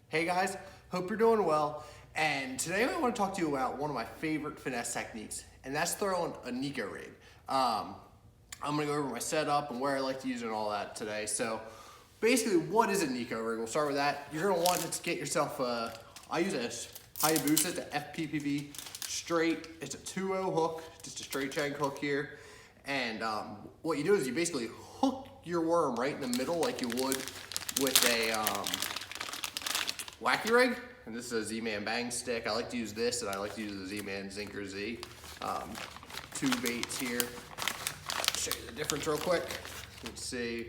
Hey guys, hope you're doing well. And today I want to talk to you about one of my favorite finesse techniques, and that's throwing a Neko Rig. I'm gonna go over my setup and where I like to use it and all that today. So basically, what is a Neko Rig? We'll start with that. You're gonna want to get yourself I use a Hayabusa, it's a FPPV straight. It's a 2.0 hook, just a straight shank hook here. And what you do is you basically hook your worm right in the middle like you would with a wacky rig. And this is a Z-Man bang stick. I like to use this, and I like to use the Z-Man Zinker Z. Two baits here. I'll show you the difference real quick. You can see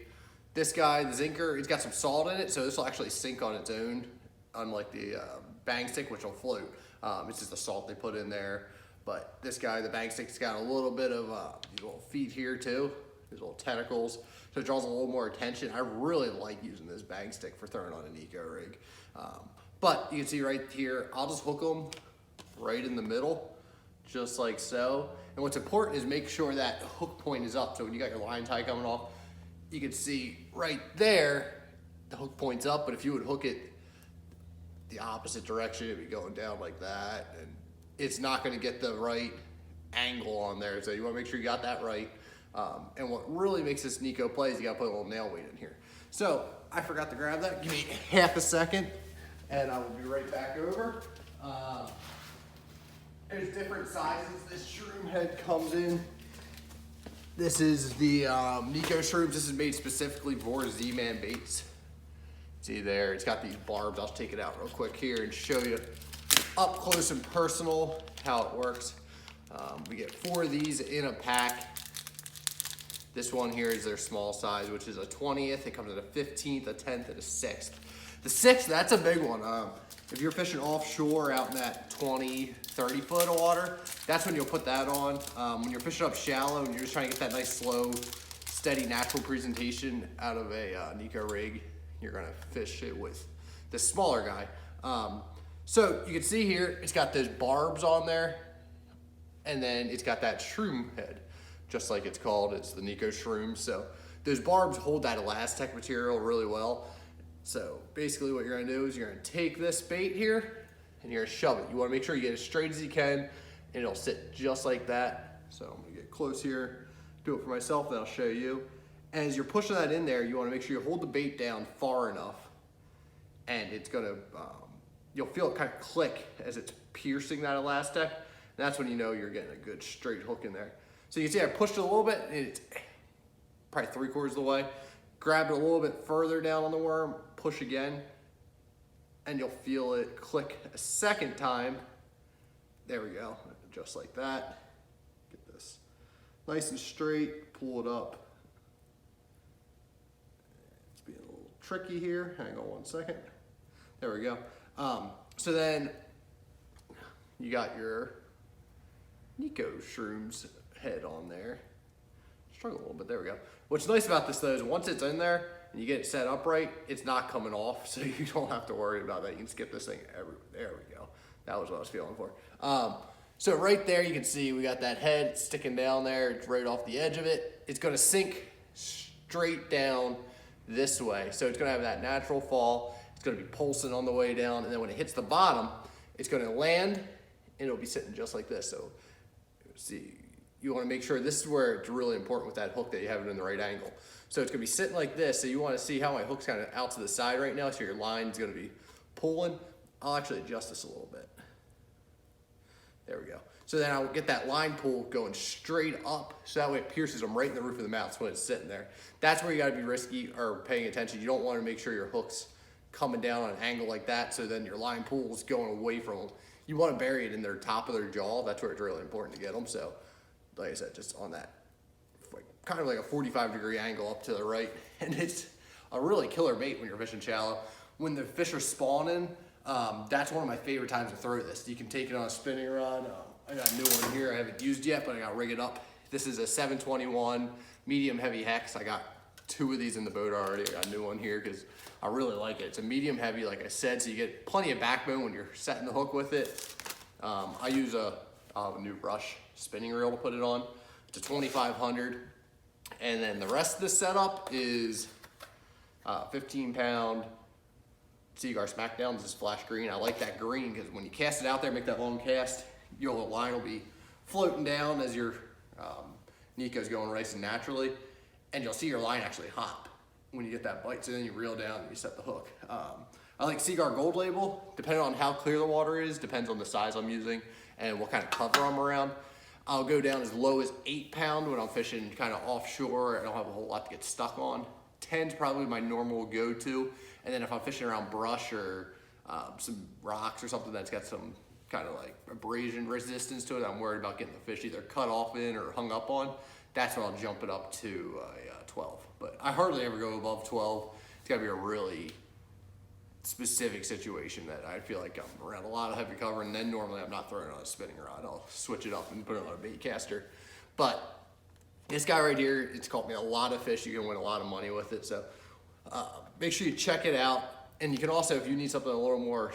this guy, the Zinker, it's got some salt in it, so this will actually sink on its own, unlike the bang stick, which will float. It's just the salt they put in there. But this guy, the bang stick's got a little bit of these little feet here too, these little tentacles, so it draws a little more attention. I really like using this bang stick for throwing on a Neko Rig. But you can see right here, I'll just hook them right in the middle, just like so. And what's important is make sure that hook point is up. So when you got your line tie coming off, you can see right there, the hook point's up, but if you would hook it the opposite direction, it'd be going down like that, and it's not gonna get the right angle on there. So you wanna make sure you got that right. And what really makes this Neko play is you gotta put a little nail weight in here. So I forgot to grab that. Give me half a second and I will be right back over. There's different sizes this shroom head comes in. This is the Neko Shrooms. This is made specifically for Z-Man baits. See there, it's got these barbs. I'll take it out real quick here and show you up close and personal how it works. We get 4 of these in a pack. This one here is their small size, which is a 20th. It comes in a 15th, a 10th, and a 6th. The 6th, that's a big one. If you're fishing offshore out in that 20, 30 foot of water, that's when you'll put that on. When you're fishing up shallow and you're just trying to get that nice, slow, steady, natural presentation out of a Neko Rig, you're gonna fish it with this smaller guy. So you can see here, it's got those barbs on there, and then it's got that shroom head, just like it's called. It's the Neko Shroom. So those barbs hold that Elastec material really well. So basically what you're gonna do is you're gonna take this bait here and you're gonna shove it. You wanna make sure you get it as straight as you can, and it'll sit just like that. So I'm gonna get close here, do it for myself, then I'll show you. And as you're pushing that in there, you wanna make sure you hold the bait down far enough, and it's gonna, you'll feel it kind of click as it's piercing that Elastec. That's when you know you're getting a good straight hook in there. So you can see I pushed it a little bit, and it's probably 3/4 of the way. Grab it a little bit further down on the worm, push again, and you'll feel it click a second time. There we go, just like that. Get this nice and straight, pull it up. It's being a little tricky here, hang on one second. There we go. So then you got your Neko Shrooms head on there. Struggle a little bit, there we go. What's nice about this though is once it's in there and you get it set up right, it's not coming off, so you don't have to worry about that. You can skip this thing there we go. That was what I was feeling for. So right there you can see we got that head sticking down there. It's right off the edge of it. It's gonna sink straight down this way. So it's gonna have that natural fall. It's gonna be pulsing on the way down, and then when it hits the bottom, it's gonna land and it'll be sitting just like this. So see, you wanna make sure this is where it's really important with that hook that you have it in the right angle. So it's gonna be sitting like this. So you wanna see how my hook's kind of out to the side right now. So your line's gonna be pulling. I'll actually adjust this a little bit. There we go. So then I'll get that line pull going straight up, so that way it pierces them right in the roof of the mouth when it's sitting there. That's where you gotta be risky or paying attention. You don't wanna make sure your hook's coming down on an angle like that, so then your line pull is going away from them. You wanna bury it in their top of their jaw. That's where it's really important to get them. So like I said, just on that, kind of like a 45-degree angle up to the right. And it's a really killer bait when you're fishing shallow. When the fish are spawning, that's one of my favorite times to throw this. You can take it on a spinning rod. I got a new one here I haven't used yet, but I gotta rig it up. This is a 721 medium heavy hex. I got 2 of these in the boat already. I got a new one here because I really like it. It's a medium heavy, like I said, so you get plenty of backbone when you're setting the hook with it. I use a new brush spinning reel to put it on. It's a 2500. And then the rest of the setup is 15-pound Seaguar Smackdowns is flash green. I like that green because when you cast it out there, make that long cast, your line will be floating down as your Neko's going racing naturally, and you'll see your line actually hop when you get that bite. So then you reel down and you set the hook. I like Seaguar Gold Label, depending on how clear the water is, depends on the size I'm using and what kind of cover I'm around. I'll go down as low as 8 pound when I'm fishing kind of offshore. I don't have a whole lot to get stuck on. 10's probably my normal go-to. And then if I'm fishing around brush or some rocks or something that's got some kind of like abrasion resistance to it, I'm worried about getting the fish either cut off in or hung up on, that's when I'll jump it up to 12. But I hardly ever go above 12. It's gotta be a really specific situation that I feel like I'm around a lot of heavy cover, and then normally I'm not throwing it on a spinning rod. I'll switch it up and put it on a bait caster. But this guy right here, it's caught me a lot of fish. You can win a lot of money with it. So make sure you check it out. And you can also, if you need something a little more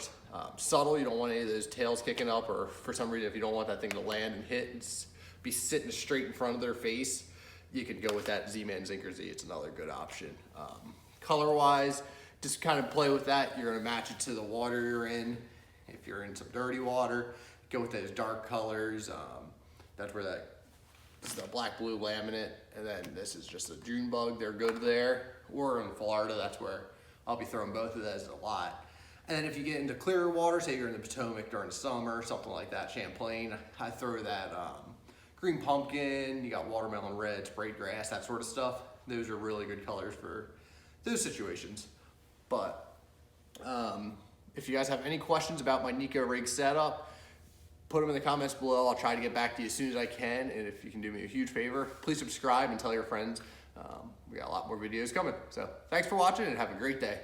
subtle, you don't want any of those tails kicking up, or for some reason, if you don't want that thing to land and hit and be sitting straight in front of their face, you can go with that Z-Man Zinker Z. It's another good option. Color-wise, just kind of play with that. You're gonna match it to the water you're in. If you're in some dirty water, go with those dark colors. That's where this is the black blue laminate, and then this is just a June bug. They're good there. Or in Florida, that's where I'll be throwing both of those a lot. And then if you get into clearer water, say you're in the Potomac during the summer, something like that, Champlain, I throw that green pumpkin, you got watermelon red, sprayed grass, that sort of stuff. Those are really good colors for those situations. But if you guys have any questions about my Neko Rig setup, put them in the comments below. I'll try to get back to you as soon as I can. And if you can do me a huge favor, please subscribe and tell your friends. We got a lot more videos coming. So thanks for watching and have a great day.